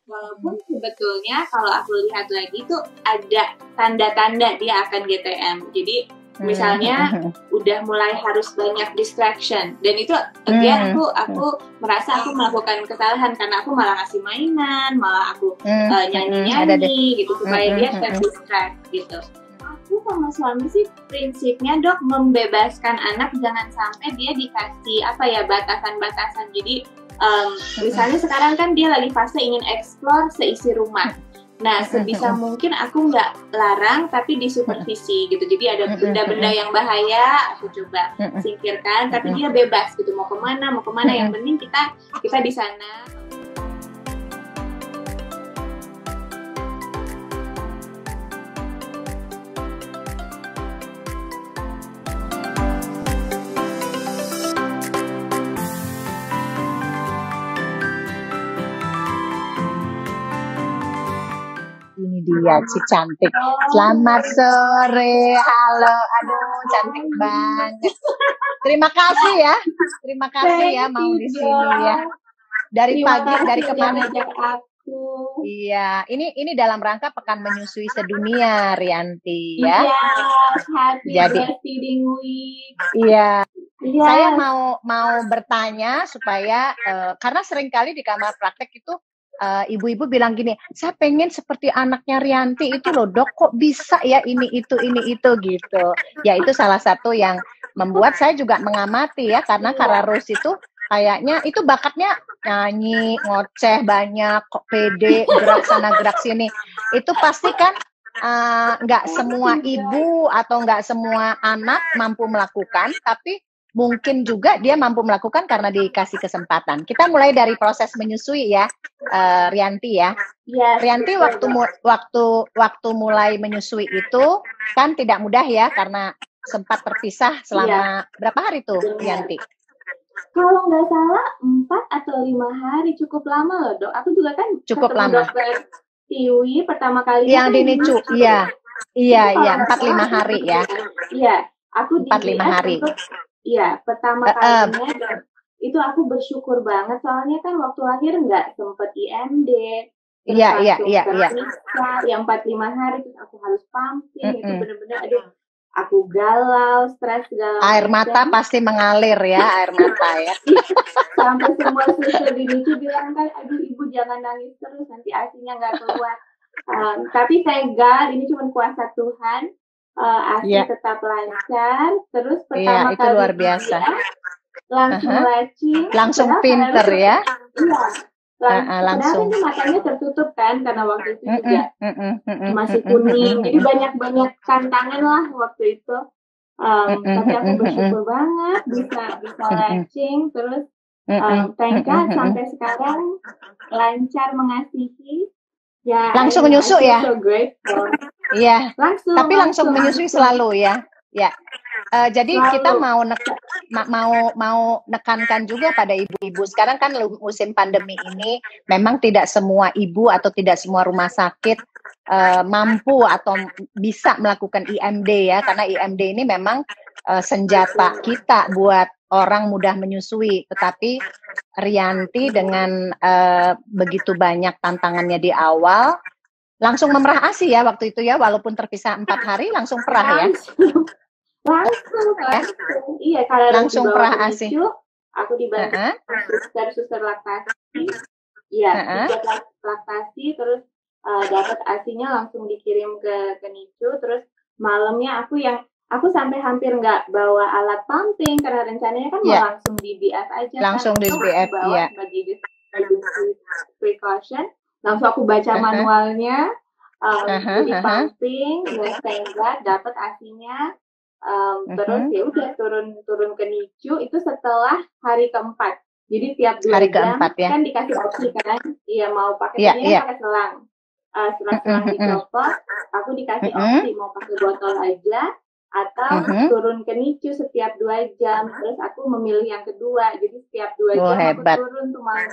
Walaupun sebetulnya kalau aku lihat lagi tuh ada tanda-tanda dia akan GTM. Jadi misalnya udah mulai harus banyak distraction, dan itu again aku merasa aku melakukan kesalahan karena aku malah ngasih mainan, malah aku nyanyi-nyanyi gitu supaya dia terdistract gitu. Aku sama suami sih prinsipnya Dok membebaskan anak, jangan sampai dia dikasih batasan-batasan. Jadi misalnya sekarang kan dia lagi fase ingin explore seisi rumah. Nah, sebisa mungkin aku nggak larang, tapi disupervisi gitu. Jadi ada benda-benda yang bahaya, aku coba singkirkan, tapi dia bebas gitu. Mau kemana, yang penting kita di sana. Dia si cantik. Selamat sore, halo, aduh cantik banget. Terima kasih ya mau di sini ya. Dari pagi, dari kemarin. Iya, ini dalam rangka Pekan Menyusui Sedunia, Rianti ya. Jadi breastfeeding week. Iya. Saya mau bertanya supaya karena seringkali di kamar praktek itu ibu-ibu bilang gini, saya pengen seperti anaknya Rianti itu loh Dok, kok bisa ya ini itu gitu. Ya itu salah satu yang membuat saya juga mengamati ya, karena Kararos itu kayaknya itu bakatnya nyanyi, ngoceh banyak, kok pede, gerak sana gerak sini. Itu pasti kan nggak semua ibu atau nggak semua anak mampu melakukan, tapi mungkin juga dia mampu melakukan karena dikasih kesempatan. Kita mulai dari proses menyusui ya, Rianti ya. Yes, Rianti waktu mulai menyusui itu kan tidak mudah ya, karena sempat terpisah selama berapa hari tuh, Rianti? Kalau nggak salah 4 atau 5 hari, cukup lama loh Dok. Aku juga kan cukup lama. Dokter Tiwi pertama kali yang di NICU, iya 4-5 hari ya. Iya, aku 4-5 hari. Iya, pertama kalinya itu aku bersyukur banget, soalnya kan waktu lahir nggak sempet IMD. Iya. Yang 4-5 hari terus aku harus pumping, itu bener-bener aku galau, stres segala macam. Air mata pasti mengalir ya, air mata ya. Sampai semua suster di NICU bilang kan, aduh ibu jangan nangis terus, nanti asinya nggak keluar. Tapi thank God, ini cuma kuasa Tuhan. ASI tetap lancar, terus pertama itu kali luar biasa. Langsung latching, langsung pinter ya. Iya, langsung. Padahal matanya tertutup kan, karena waktu itu juga masih kuning, jadi banyak tantangan lah waktu itu. Tapi aku bersyukur banget bisa latching, terus thank God sampai sekarang lancar mengasihi. Ya, langsung menyusu ya. So grateful. Iya. Tapi langsung menyusui selalu ya. Ya. Jadi kita mau nekankan juga pada ibu-ibu. Sekarang kan musim pandemi ini memang tidak semua ibu atau tidak semua rumah sakit mampu atau bisa melakukan IMD ya, karena IMD ini memang senjata kita buat orang mudah menyusui. Tetapi Rianti dengan begitu banyak tantangannya di awal, langsung memerah ASI ya waktu itu ya, walaupun terpisah 4 hari langsung perah ya. Langsung. Iya, kalau langsung perah ASI. Aku dibantu suster laktasi. Iya, laktasi, terus dapat ASI-nya langsung dikirim ke NICU, terus malamnya aku sampai hampir nggak bawa alat pumping karena rencananya kan mau langsung di BF aja. Langsung kan. di BF ya. Sebagai precaution, langsung aku baca manualnya, di pumping, dapat ASI-nya. Terus ya udah turun ke NICU itu setelah hari keempat. Jadi tiap 2 hari jam keempat, ya. Kan dikasih opsi kan, iya mau pakai pakai selang. Selang dicopot, aku dikasih opsi mau pakai botol aja atau turun ke NICU setiap 2 jam. Terus aku memilih yang kedua, jadi setiap 2 jam hebat. Aku turun tuh malam.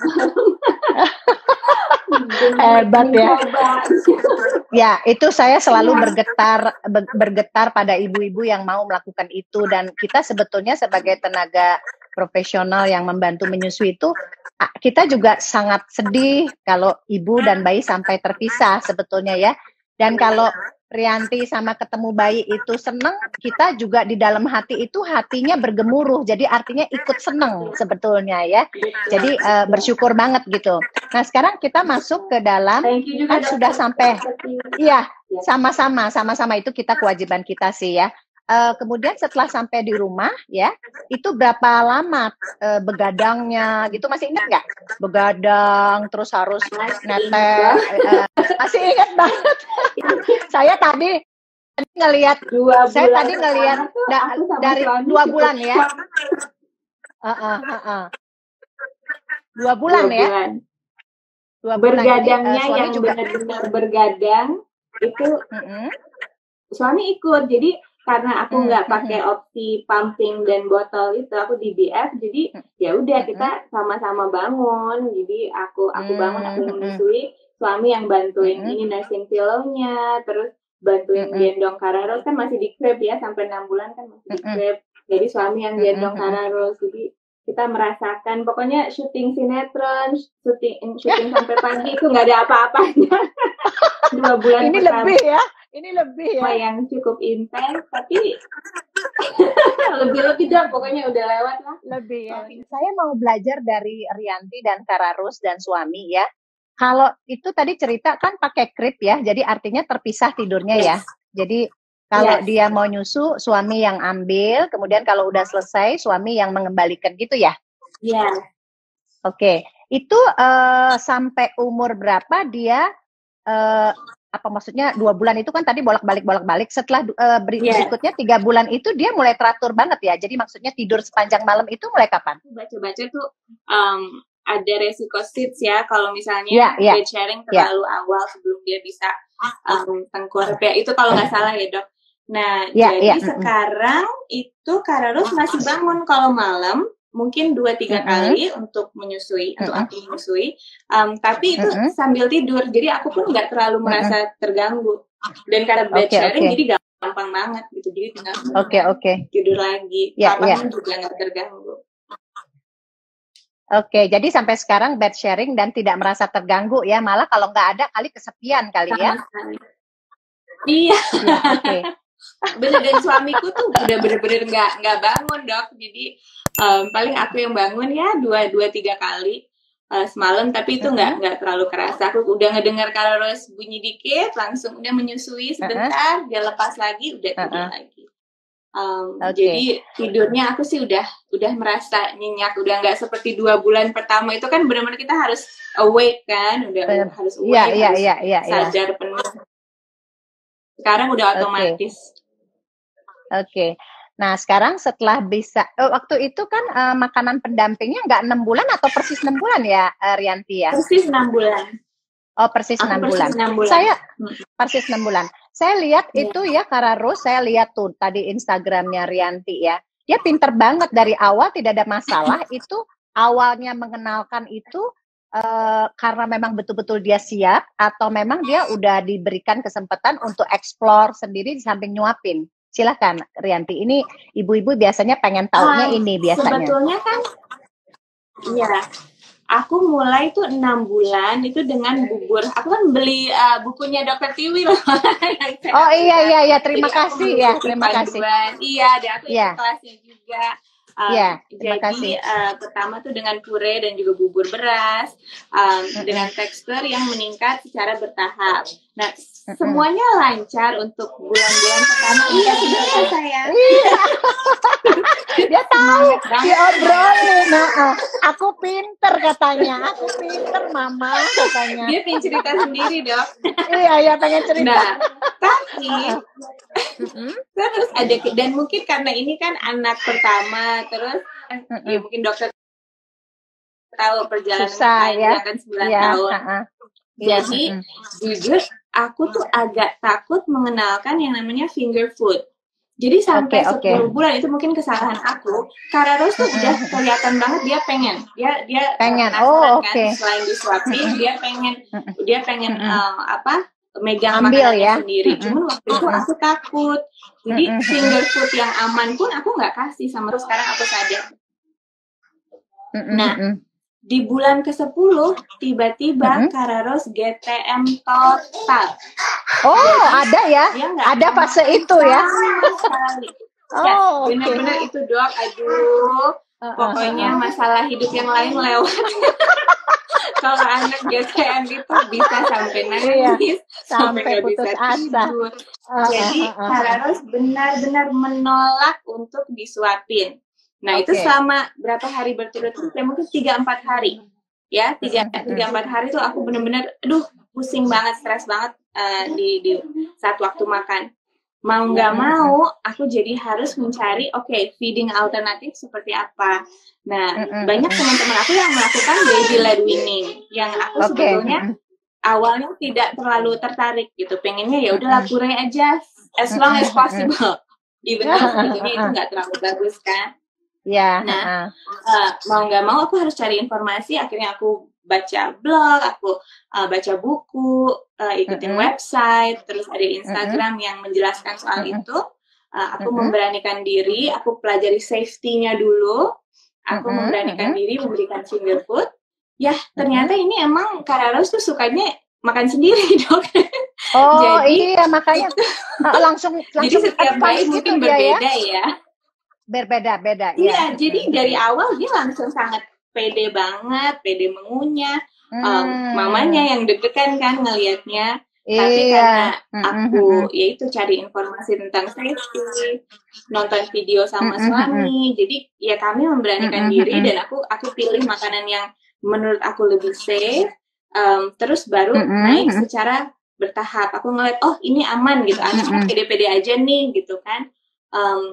Hebat ya. Ya, itu saya selalu bergetar pada ibu-ibu yang mau melakukan itu, dan kita sebetulnya sebagai tenaga profesional yang membantu menyusui itu, kita juga sangat sedih kalau ibu dan bayi sampai terpisah sebetulnya ya. Dan kalau Rianti sama ketemu bayi itu seneng, kita juga di dalam hati itu hatinya bergemuruh. Jadi artinya ikut seneng sebetulnya ya. Jadi bersyukur banget gitu. Nah sekarang kita masuk ke dalam, kan sudah sampai, iya sama-sama itu kita kewajiban kita sih ya. Kemudian setelah sampai di rumah ya, itu berapa lama begadangnya gitu, masih ingat nggak? Begadang terus harus netes, masih ingat banget. Saya tadi ngelihat, dari 2 bulan ya. 2 bulan ya. 2 bulan. Bergadangnya yang juga benar-benar bergadang itu suami ikut. Jadi karena aku nggak pakai opsi pumping dan botol itu, aku di BF, jadi ya udah kita sama-sama bangun. Jadi aku bangun, aku yang menyusui, suami yang bantuin ini nursing pillow-nya, terus bantuin gendong Kararos, kan masih di crib ya, sampai 6 bulan kan masih di crib. Jadi suami yang gendong Kararos, jadi kita merasakan pokoknya syuting sinetron, syuting sampai pagi itu nggak ada apa-apanya. 2 bulan ini pertama. Ini lebih ya. Yang cukup intens, tapi lebih dong, pokoknya udah lewat lah. Lebih ya. Saya mau belajar dari Rianti dan Kararus dan suami ya. Kalau itu tadi cerita kan pakai crib ya, jadi artinya terpisah tidurnya ya. Jadi kalau dia mau nyusu, suami yang ambil, kemudian kalau udah selesai, suami yang mengembalikan gitu ya? Iya. Oke. Itu sampai umur berapa dia apa maksudnya 2 bulan itu kan tadi bolak-balik setelah berikutnya 3 bulan itu dia mulai teratur banget ya, jadi maksudnya tidur sepanjang malam itu mulai kapan? Baca-baca tuh ada resiko SIDS ya kalau misalnya bed sharing terlalu awal sebelum dia bisa tengkurap ya, itu kalau nggak salah ya dok. Nah jadi sekarang itu Kararos masih bangun kalau malam mungkin 2-3 kali untuk menyusui, untuk aku menyusui, tapi itu sambil tidur, jadi aku pun nggak terlalu merasa terganggu, dan karena bed sharing jadi gampang banget gitu, jadi tinggal tidur lagi, kapan juga nggak terganggu. Jadi sampai sekarang bed sharing dan tidak merasa terganggu ya, malah kalau nggak ada kali kesepian kali ya. Iya. Bener, dan suamiku tuh udah bener-bener nggak bangun dok, jadi paling aku yang bangun ya 2-3 kali semalam, tapi itu nggak terlalu kerasa. Aku udah ngedengar Kararos bunyi dikit, langsung udah menyusui sebentar, dia lepas lagi, udah tidur lagi. Jadi tidurnya aku sih udah merasa nyenyak, udah nggak seperti 2 bulan pertama itu kan benar-benar kita harus awake kan, harus awake, sadar penuh. Sekarang udah otomatis. Nah sekarang setelah bisa, waktu itu kan makanan pendampingnya nggak 6 bulan atau persis 6 bulan ya Rianti ya? Persis 6 bulan. Oh persis 6 bulan. Saya persis 6 bulan. Saya lihat itu ya Kararos, saya lihat tuh tadi Instagramnya Rianti ya. Dia pinter banget dari awal, tidak ada masalah. Itu awalnya mengenalkan itu karena memang betul-betul dia siap, atau memang dia udah diberikan kesempatan untuk explore sendiri di samping nyuapin. Silahkan Rianti, ini ibu-ibu biasanya pengen taunya ini biasanya. Sebetulnya kan, iya, aku mulai tuh 6 bulan itu dengan bubur. Aku kan beli bukunya Dr. Tiwi loh. Oh iya, terima kasih ya, terima kasih. Iya, dan aku ikut kelasnya juga. Jadi pertama tuh dengan puree dan juga bubur beras dengan tekstur yang meningkat secara bertahap. Nah semuanya lancar untuk bulan-bulan pertama. Iya sudah sayang. Dia tahu, dia obrolin. Aku pinter katanya, aku pinter mama katanya. Dia pengen cerita sendiri dok. Iya pengen cerita. Nah tapi terus ada, dan mungkin karena ini kan anak pertama, terus ya mungkin dokter tahu perjalanan panjang kan 9 tahun. Jadi jujur aku tuh agak takut mengenalkan yang namanya finger food. Jadi sampai 10 bulan itu mungkin kesalahan aku. Kararos tuh udah kelihatan banget dia pengen. Dia pengen. Kan, selain disuapin dia pengen megang ambil makanannya ya sendiri. Cuman waktu itu aku takut. Jadi finger food yang aman pun aku nggak kasih sama. Terus sekarang aku sadar Nah, di bulan ke-10 tiba-tiba Kararos GTM total. Oh, jadi, ada ya? Ada fase itu ya? Sekali. Ya, benar-benar itu Dok. Aduh, pokoknya masalah hidup yang lain lewat. Kalau anak GTM itu bisa sampai nangis, sampai nggak bisa tidur. Jadi Kararos benar-benar menolak untuk disuapin. Nah, itu selama berapa hari berturut-turut? Ya mungkin 3-4 hari. Ya, 3-4 hari tuh aku benar-benar aduh, pusing banget, stres banget di saat waktu makan. Mau nggak mau, aku jadi harus mencari feeding alternatif seperti apa. Nah, banyak teman-teman aku yang melakukan baby led weaning, yang aku sebetulnya awalnya tidak terlalu tertarik gitu. Pengennya ya udahlah puree aja as long as possible. Even though sebetulnya itu nggak terlalu bagus kan. Ya. Nah, mau nggak mau aku harus cari informasi. Akhirnya aku baca blog, aku baca buku, ikutin website, terus ada Instagram yang menjelaskan soal itu. Aku memberanikan diri, aku pelajari safety-nya dulu. Aku memberanikan diri memberikan finger food. Ya, ternyata ini emang Kararos tuh sukanya makan sendiri, Dok. Oh, jadi, iya makanya langsung jadi setiap bayi mungkin berbeda ya. Berbeda-beda. Iya, jadi dari awal dia langsung sangat pede banget, pede mengunyah. Mamanya yang deg-degan kan ngelihatnya. Tapi karena aku yaitu cari informasi tentang safety, nonton video sama suami, jadi ya kami memberanikan diri dan aku pilih makanan yang menurut aku lebih safe. Terus baru naik secara bertahap. Aku ngeliat, oh ini aman gitu, anaknya pede-pede aja nih gitu kan.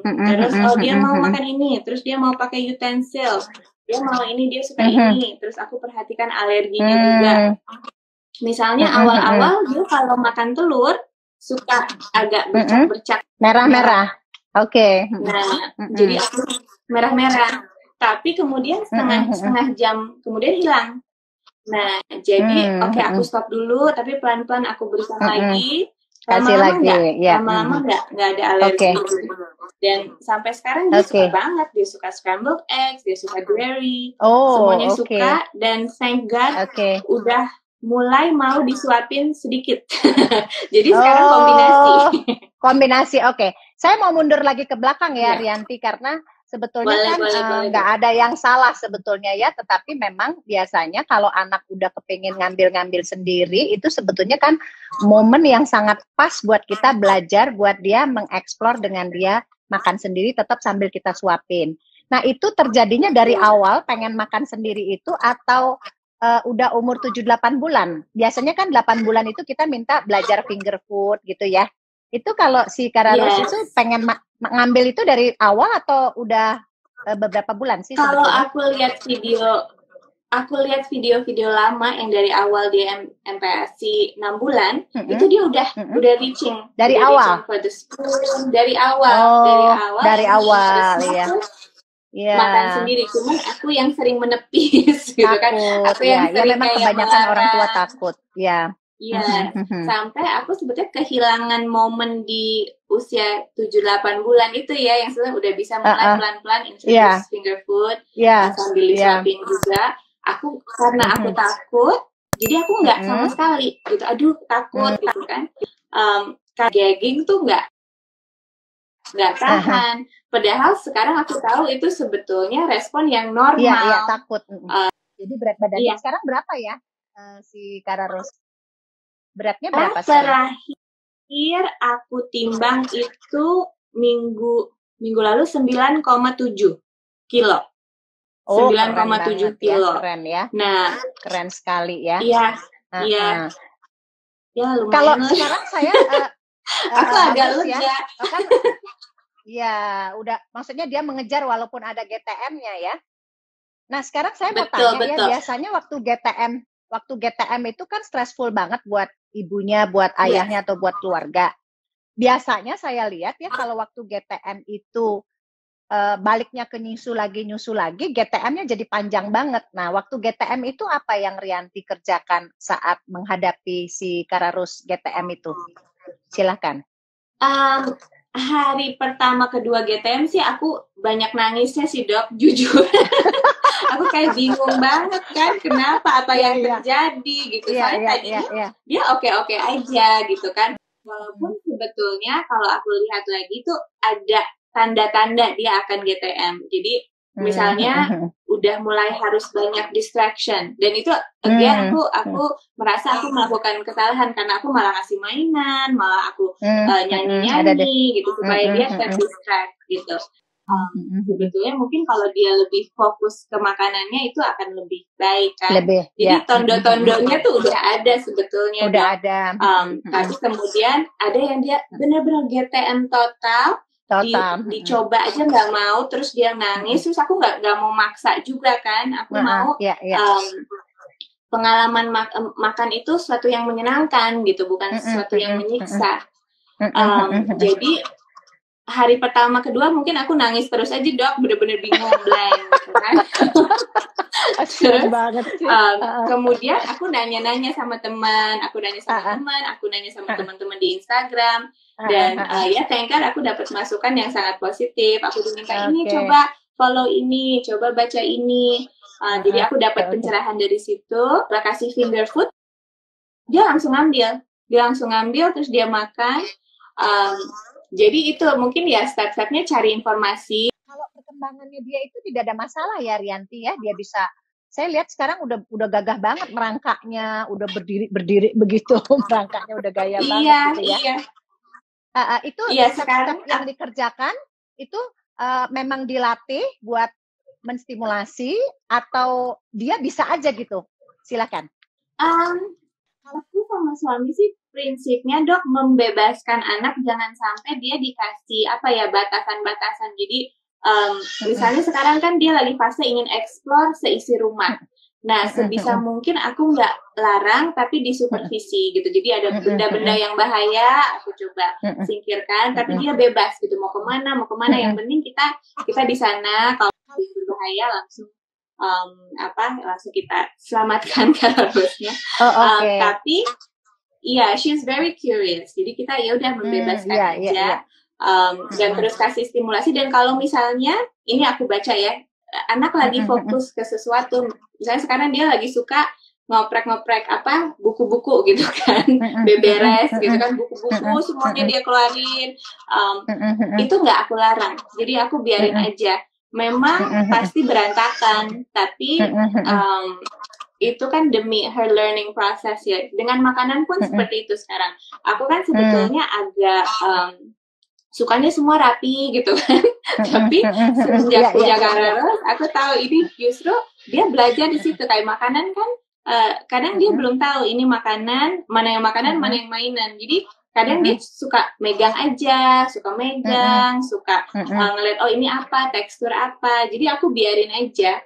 Terus dia mau makan ini, terus dia mau pakai utensil, dia mau ini, dia suka ini, terus aku perhatikan alerginya juga. Misalnya awal-awal dia kalau makan telur suka agak bercak-bercak merah-merah. Oke. Nah, jadi aku merah-merah. Tapi kemudian setengah jam kemudian hilang. Nah, jadi aku stop dulu, tapi pelan-pelan aku berikan lagi. Lama-lama nggak ada alergi. Dan sampai sekarang dia suka banget, dia suka scrambled eggs, dia suka dairy, semuanya suka. Dan thank God udah mulai mau disuapin sedikit. Jadi sekarang kombinasi. Oke. Saya mau mundur lagi ke belakang ya, Rianti, karena sebetulnya nggak ada yang salah sebetulnya ya, tetapi memang biasanya kalau anak udah kepingin ngambil-ngambil sendiri, itu sebetulnya kan momen yang sangat pas buat kita belajar, buat dia mengeksplor dengan dia makan sendiri tetap sambil kita suapin. Nah, itu terjadinya dari awal pengen makan sendiri itu atau udah umur 7-8 bulan? Biasanya kan 8 bulan itu kita minta belajar finger food gitu ya. Itu kalau si Kararos itu pengen ngambil itu dari awal atau udah beberapa bulan sih? Kalau aku lihat video-video lama yang dari awal dia MPASI 6 bulan, itu dia udah reaching dari awal. Reaching for the spoon, dari awal, dari awal ya. Makan sendiri, cuman aku yang sering menepis gitu kan. Aku yang sering memang kebanyakan orang tua takut. Iya, sampai aku sebetulnya kehilangan momen di usia 7-8 bulan itu ya, yang sebenarnya udah bisa mulai pelan-pelan introduce finger food, sambil disuapin juga. Karena aku takut, jadi aku nggak sama sekali gitu. Aduh, takut gitu kan. Gagging tuh nggak tahan. Padahal sekarang aku tahu itu sebetulnya respon yang normal. Iya, takut. Jadi berat badannya sekarang berapa ya si Kararos? Beratnya berapa sekarang? Terakhir aku timbang itu minggu lalu 9,7 kilo. 9,7 kilo. Keren ya. Nah, keren sekali ya. Iya. Ya lumayan. Kalau sekarang saya aku agak lega. Ya, udah maksudnya dia mengejar walaupun ada GTM-nya ya. Nah, sekarang saya mau tanya ya, biasanya waktu GTM itu kan stressful banget buat ibunya, buat ayahnya atau buat keluarga. Biasanya saya lihat ya kalau waktu GTM itu baliknya ke nyusu lagi, GTM-nya jadi panjang banget. Nah, waktu GTM itu apa yang Rianti kerjakan saat menghadapi si Kararos GTM itu? Silakan. hari pertama kedua GTM sih aku banyak nangisnya sih dok, jujur. Aku kayak bingung banget kan, kenapa, apa yang terjadi gitu. Soalnya tadinya dia oke-oke aja gitu kan. Walaupun sebetulnya kalau aku lihat lagi tuh ada tanda-tanda dia akan GTM. Jadi misalnya udah mulai harus banyak distraction, dan itu again aku merasa aku melakukan kesalahan karena aku malah ngasih mainan, malah aku nyanyi-nyanyi gitu supaya dia terdistract gitu. Sebetulnya mungkin kalau dia lebih fokus ke makanannya itu akan lebih baik kan. Jadi tondo-tondonya tuh udah ada sebetulnya. Udah ada. Tapi kemudian ada yang dia benar-benar GTM total. Dicoba aja nggak mau, terus dia nangis, terus aku nggak mau maksa juga kan, aku mau pengalaman makan itu sesuatu yang menyenangkan gitu, bukan sesuatu yang menyiksa. Jadi hari pertama kedua mungkin aku nangis terus aja dok, bener-bener bingung blank gitu kan. Terus kemudian aku nanya-nanya sama teman, aku nanya sama teman-teman di Instagram, dan ya thank God aku dapat masukan yang sangat positif. Aku diminta ini coba follow ini, coba baca ini. Jadi aku dapat pencerahan dari situ. Setelah kasih finger food, dia langsung ngambil, terus dia makan. Jadi itu mungkin ya step-stepnya cari informasi. Kalau perkembangannya dia itu tidak ada masalah ya Rianti ya, dia bisa. Saya lihat sekarang udah gagah banget merangkaknya, udah berdiri begitu, merangkaknya udah gaya banget gitu ya. Itu step-step yang dikerjakan itu memang dilatih buat menstimulasi atau dia bisa aja gitu? Silakan. Kalau aku sama suami sih prinsipnya dok membebaskan anak, jangan sampai dia dikasih batasan-batasan. Jadi misalnya sekarang kan dia lagi fase ingin explore seisi rumah. Nah sebisa mungkin aku nggak larang tapi disupervisi gitu. Jadi ada benda-benda yang bahaya aku coba singkirkan, tapi dia bebas gitu mau kemana. Yang penting kita di sana. Kalau berbahaya langsung langsung kita selamatkan harusnya. Tapi she's very curious. Jadi kita ya udah membebaskan aja. Dan terus kasih stimulasi. Dan kalau misalnya ini aku baca ya, anak lagi fokus ke sesuatu, misalnya sekarang dia lagi suka ngoprek-ngoprek buku-buku gitu kan, beberes gitu kan, buku-buku semuanya dia keluarin, itu nggak aku larang, jadi aku biarin aja. Memang pasti berantakan, tapi itu kan demi her learning process ya. Dengan makanan pun seperti itu sekarang. Aku kan sebetulnya agak sukanya semua rapi gitu kan. Tapi semenjak punya Kararos, aku tahu ini justru dia belajar di situ. Kayak makanan kan, kadang dia belum tahu ini makanan, mana yang mainan. Jadi kadang dia suka megang aja, suka ngeliat ini apa, tekstur apa. Jadi aku biarin aja.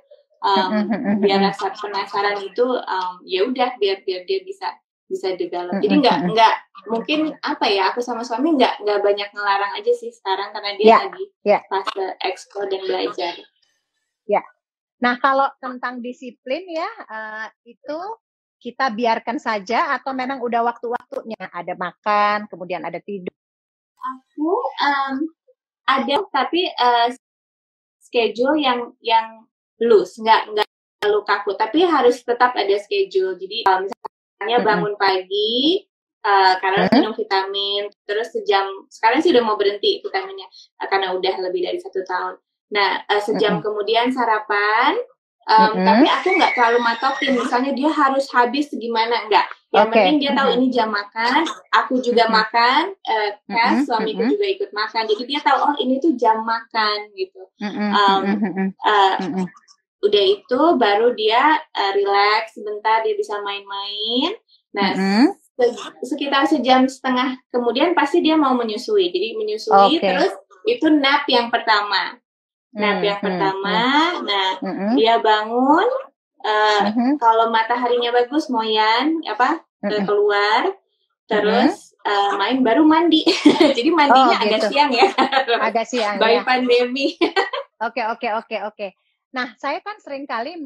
Biar rasa penasaran itu ya udah biar dia bisa develop. Jadi nggak mungkin aku sama suami nggak banyak ngelarang aja sih sekarang karena dia lagi fase explore dan belajar. Ya. Nah kalau tentang disiplin ya itu kita biarkan saja atau memang udah waktu-waktunya ada makan kemudian ada tidur? Aku ada tapi schedule yang loose, nggak terlalu kaku, tapi harus tetap ada schedule. Jadi misalnya bangun pagi karena minum vitamin, terus sejam, sekarang sih udah mau berhenti vitaminnya karena udah lebih dari 1 tahun. Nah sejam kemudian sarapan, tapi aku nggak terlalu matokin, misalnya dia harus habis gimana, enggak. Yang penting dia tahu ini jam makan, aku juga makan, suamiku juga ikut makan, jadi dia tahu ini tuh jam makan gitu. Udah itu baru dia relax sebentar, dia bisa main-main. Nah sekitar sejam setengah kemudian pasti dia mau menyusui. Jadi menyusui terus itu nap yang pertama. Nah dia bangun. Kalau mataharinya bagus moyan keluar. Terus main baru mandi. Jadi mandinya agak siang ya. Agak siang. By pandemi. Oke. Nah, saya kan seringkali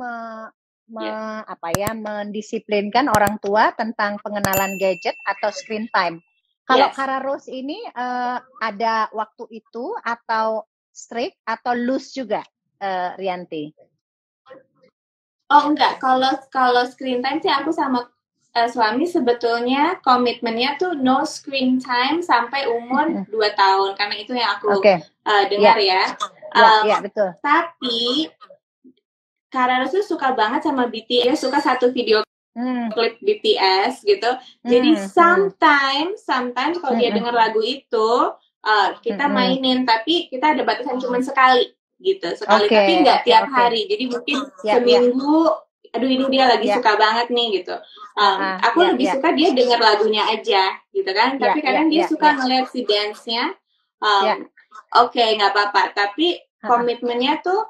mendisiplinkan orang tua tentang pengenalan gadget atau screen time. Kalau Yes. Kara Rose ini ada waktu itu atau strict atau loose juga, Rianti? Oh enggak, kalau screen time sih aku sama suami sebetulnya komitmennya tuh no screen time sampai umur 2 tahun, karena itu yang aku dengar ya. Ya, betul. Tapi Kara Rose tuh suka banget sama BTS, suka satu video klip BTS gitu. Jadi sometimes kalau dia dengar lagu itu kita mainin, tapi kita ada batasan cuma sekali gitu, sekali, tapi nggak tiap hari. Jadi mungkin seminggu. Aduh ini dia lagi suka banget nih gitu. Aku lebih suka dia dengar lagunya aja gitu kan. Tapi kadang dia suka ngeliat si dance-nya. Oke, nggak apa-apa. Tapi komitmennya tuh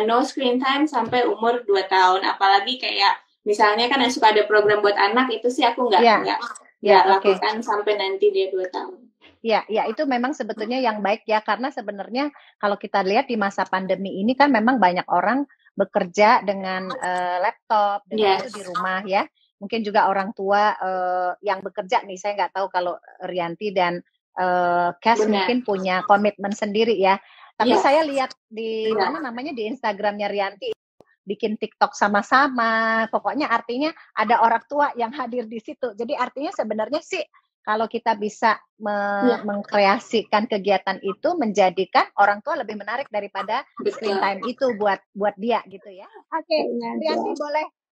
no screen time sampai umur 2 tahun. Apalagi kayak misalnya kan suka ada program buat anak, itu sih aku nggak lakukan sampai nanti dia 2 tahun. Ya, itu memang sebetulnya yang baik ya, karena sebenarnya kalau kita lihat di masa pandemi ini kan memang banyak orang bekerja dengan laptop, dengan itu di rumah ya. Mungkin juga orang tua yang bekerja nih, saya nggak tahu kalau Rianti dan Cass mungkin punya komitmen sendiri ya. Tapi saya lihat di di Instagramnya Rianti, bikin TikTok sama-sama. Pokoknya artinya ada orang tua yang hadir di situ. Jadi artinya sebenarnya sih kalau kita bisa mengkreasikan kegiatan itu, menjadikan orang tua lebih menarik daripada screen time itu buat dia gitu ya. Oke, Rianti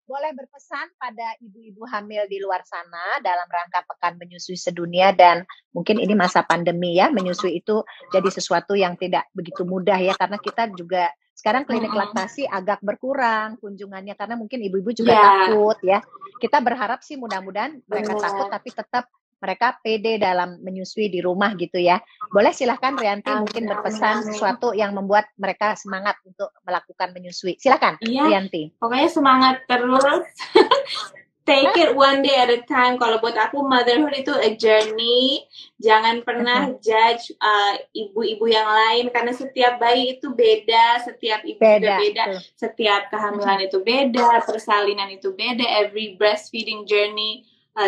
boleh berpesan pada ibu-ibu hamil di luar sana dalam rangka Pekan Menyusui Sedunia, dan mungkin ini masa pandemi ya, menyusui itu jadi sesuatu yang tidak begitu mudah ya, karena kita juga sekarang klinik laktasi agak berkurang kunjungannya karena mungkin ibu-ibu juga takut ya. Kita berharap sih mudah-mudahan mereka takut tapi tetap mereka pede dalam menyusui di rumah gitu ya. Boleh silahkan Rianti mungkin berpesan sesuatu yang membuat mereka semangat untuk melakukan menyusui. Silahkan Rianti. Pokoknya semangat terus. Take it one day at a time. Kalau buat aku motherhood itu a journey. Jangan pernah judge ibu-ibu yang lain, karena setiap bayi itu beda, setiap ibu juga beda, setiap kehamilan itu beda, persalinan itu beda, every breastfeeding journey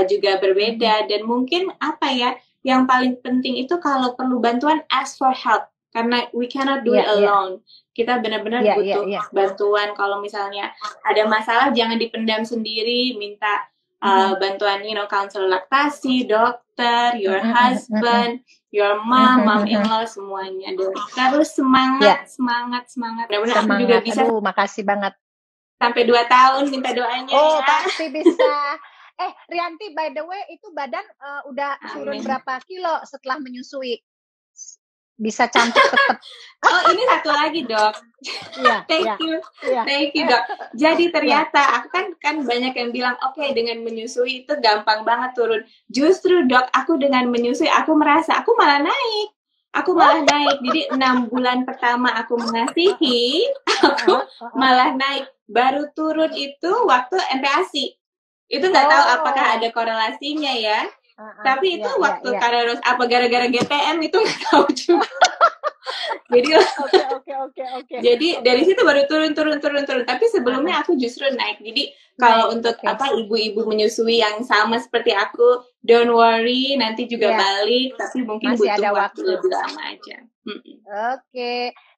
juga berbeda. Dan mungkin yang paling penting itu kalau perlu bantuan, ask for help, karena we cannot do it alone. Kita benar-benar butuh bantuan. Kalau misalnya ada masalah, jangan dipendam sendiri, minta bantuan, counselor laktasi, dokter, your husband, your mom-in-law, semuanya. Dan terus semangat. Benar-benar aku juga bisa. Makasih banget. Sampai 2 tahun minta doanya. Pasti bisa. Rianti, by the way, itu badan udah turun berapa kilo setelah menyusui? Bisa cantik tetap. Ini satu lagi, Dok. Thank you, Dok. Jadi ternyata aku kan banyak yang bilang, dengan menyusui itu gampang banget turun. Justru, Dok, aku dengan menyusui aku merasa aku malah naik. Jadi 6 bulan pertama aku mengasihi, aku malah naik. Baru turun itu waktu MPASI. Itu nggak tahu apakah ada korelasinya ya. Tapi itu waktu Kara Rose, apa gara-gara GTM itu nggak tahu juga. Jadi Jadi dari situ baru turun. Tapi sebelumnya aku justru naik. Jadi kalau untuk ibu-ibu menyusui yang sama seperti aku, don't worry, nanti juga balik. Tapi mungkin masih butuh waktu lebih lama aja.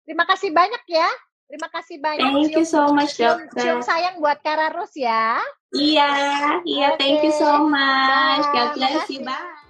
Terima kasih banyak ya. Terima kasih banyak. Thank you so much, Dokter. Cium sayang buat Kara Rose ya. Iya, thank you so much. God bless you. Bye.